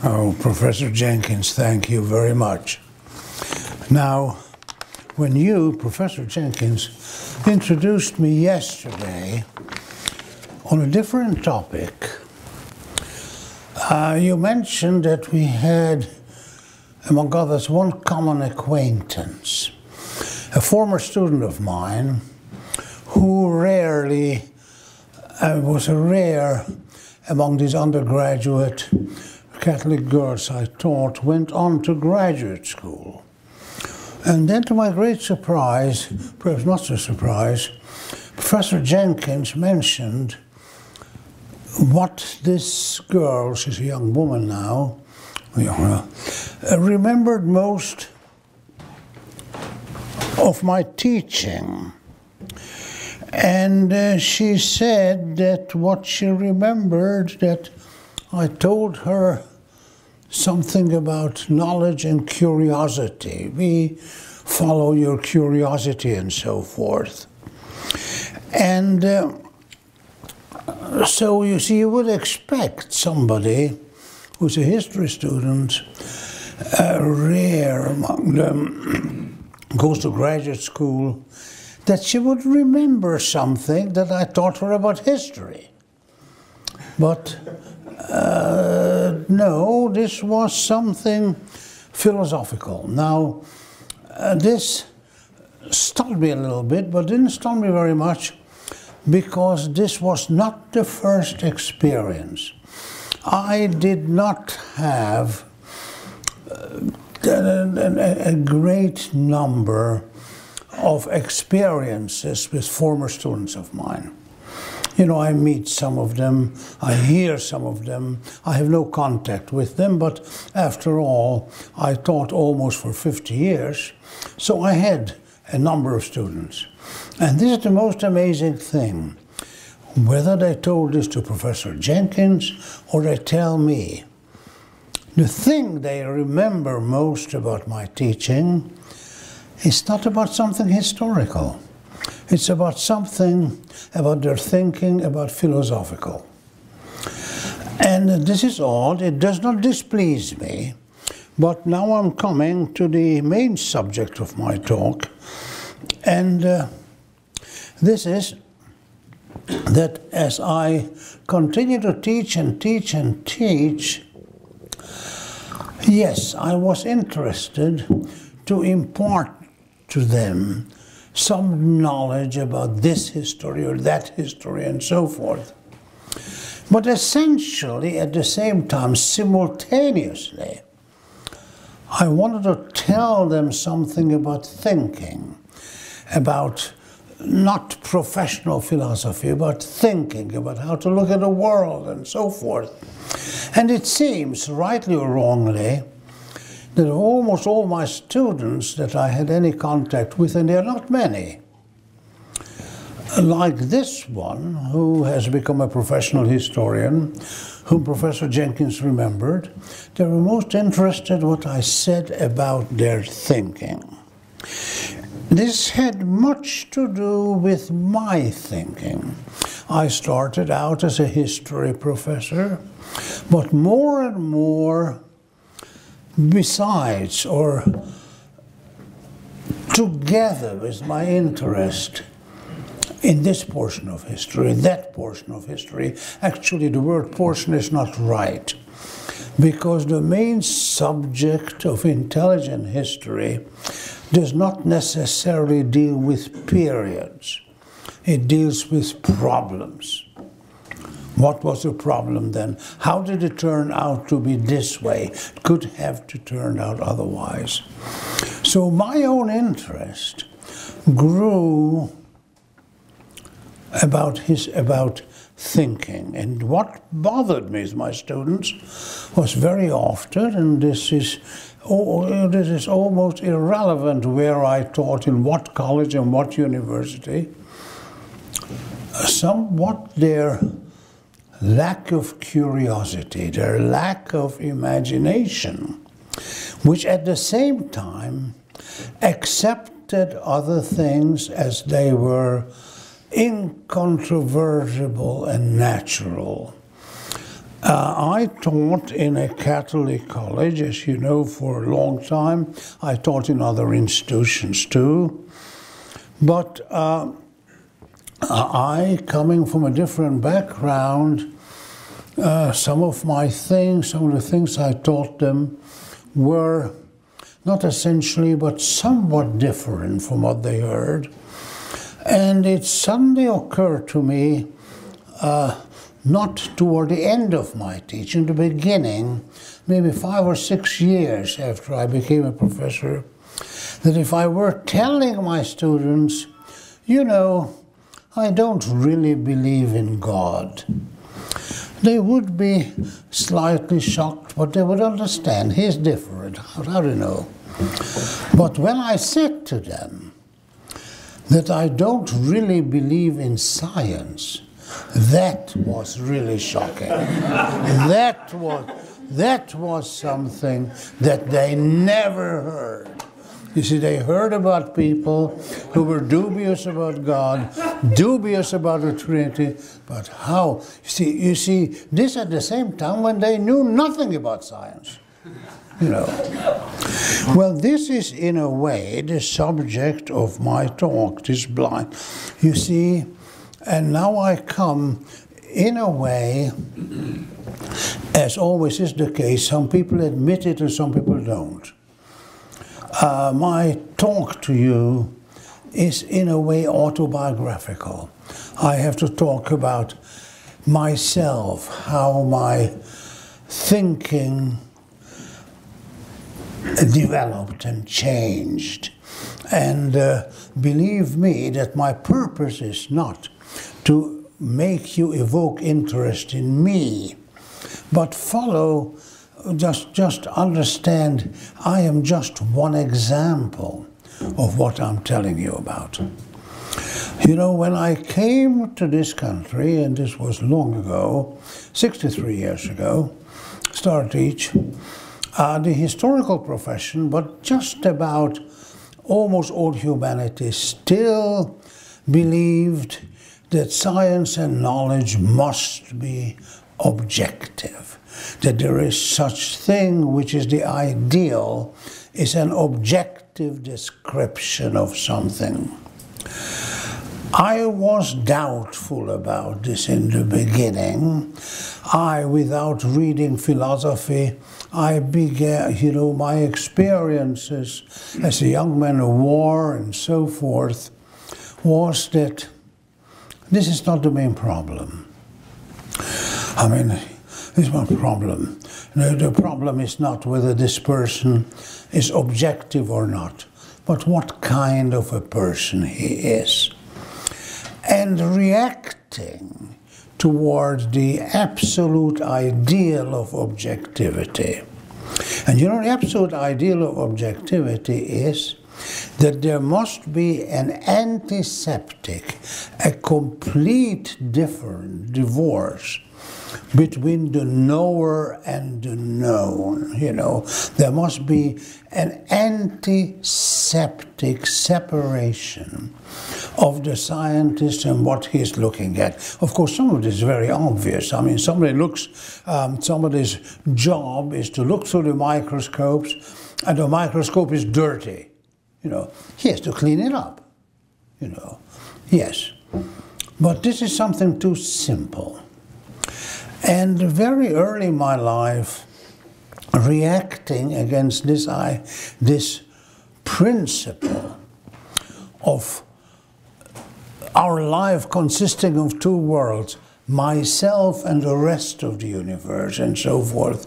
Oh, Professor Jenkins, thank you very much. Now, when you, Professor Jenkins, introduced me yesterday on a different topic, you mentioned that we had, among others, one common acquaintance, a former student of mine who was rare among these undergraduate Catholic girls I taught, went on to graduate school. And then to my great surprise, perhaps not so surprise, Professor Jenkins mentioned what this girl, she's a young woman now, remembered most of my teaching. And she said that what she remembered, that I told her something about knowledge and curiosity. We follow your curiosity and so forth. And so you see, you would expect somebody who's a history student, rare among them, goes to graduate school, that she would remember something that I taught her about history. But no, this was something philosophical. Now, this stunned me a little bit, but didn't stun me very much, because this was not the first experience. I did not have a great number of experiences with former students of mine. You know, I meet some of them, I hear some of them, I have no contact with them, but after all, I taught almost for 50 years, so I had a number of students. And this is the most amazing thing. Whether they told this to Professor Jenkins or they tell me, the thing they remember most about my teaching is not about something historical. It's about something, about their thinking, about philosophical. And this is odd, it does not displease me, but now I'm coming to the main subject of my talk, and this is that as I continue to teach and teach and teach, yes, I was interested to impart to them some knowledge about this history or that history and so forth. But essentially, at the same time, simultaneously, I wanted to tell them something about thinking, about not professional philosophy, but thinking, about how to look at the world and so forth. And it seems, rightly or wrongly, that almost all my students that I had any contact with, and there are not many, like this one, who has become a professional historian, whom Professor Jenkins remembered, they were most interested in what I said about their thinking. This had much to do with my thinking. I started out as a history professor, but more and more, besides or together with my interest in this portion of history, that portion of history, actually the word portion is not right, because the main subject of intelligent history does not necessarily deal with periods. It deals with problems. What was the problem then? How did it turn out to be this way? It could have to turn out otherwise. So my own interest grew about thinking. And what bothered me with my students was very often, and this is almost irrelevant where I taught, in what college and what university, somewhat their lack of curiosity, their lack of imagination, which at the same time accepted other things as they were incontrovertible and natural. I taught in a Catholic college, as you know, for a long time. I taught in other institutions too. But I, coming from a different background, some of the things I taught them were not essentially, but somewhat different from what they heard. And it suddenly occurred to me, not toward the end of my teaching, the beginning, maybe 5 or 6 years after I became a professor, that if I were telling my students, you know, I don't really believe in God, they would be slightly shocked, but they would understand. He's different. How do you know? But when I said to them that I don't really believe in science, that was really shocking. That was something that they never heard. You see, they heard about people who were dubious about God, dubious about the Trinity, but how? You see, this at the same time when they knew nothing about science. You know. Well, this is in a way the subject of my talk, this blind. You see, and now I come, in a way, as always is the case, some people admit it and some people don't. My talk to you is in a way autobiographical. I have to talk about myself, how my thinking developed and changed. And believe me that my purpose is not to make you evoke interest in me, but follow, just understand I am just one example of what I'm telling you about. You know, when I came to this country, and this was long ago, 63 years ago, started to teach, the historical profession, but just about almost all humanity still believed that science and knowledge must be objective, that there is such thing which is the ideal, is an objective description of something. I was doubtful about this in the beginning. Without reading philosophy, I began, you know, my experiences as a young man of war and so forth was that this is not the main problem. I mean, this is one problem. The problem is not whether this person is objective or not, but what kind of a person he is. And reacting toward the absolute ideal of objectivity. And you know, the absolute ideal of objectivity is that there must be an antiseptic, a complete divorce between the knower and the known, you know. There must be an antiseptic separation of the scientist and what he's looking at. Of course, some of this is very obvious. I mean, somebody's job is to look through the microscopes, and the microscope is dirty. You know, he has to clean it up, you know. Yes, but this is something too simple. And very early in my life, reacting against this principle of our life consisting of two worlds, myself and the rest of the universe and so forth,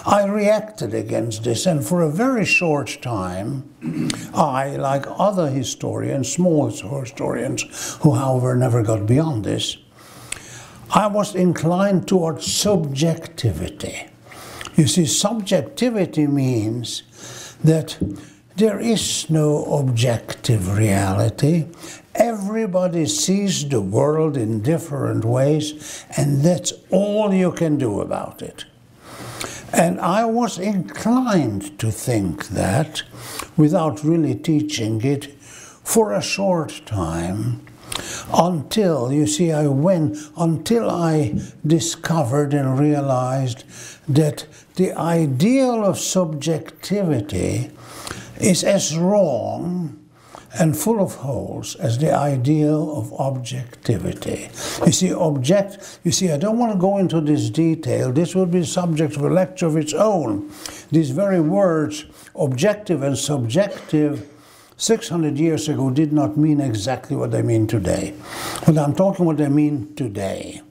I reacted against this, and for a very short time, I, like other historians, small historians, who however never got beyond this, I was inclined towards subjectivity. You see, subjectivity means that there is no objective reality. Everybody sees the world in different ways, and that's all you can do about it. And I was inclined to think that, without really teaching it, for a short time, Until, you see, until I discovered and realized that the ideal of subjectivity is as wrong and full of holes as the ideal of objectivity. You see, I don't want to go into this detail. This would be the subject of a lecture of its own. These very words, objective and subjective, 600 years ago did not mean exactly what they mean today. But I'm talking what they mean today.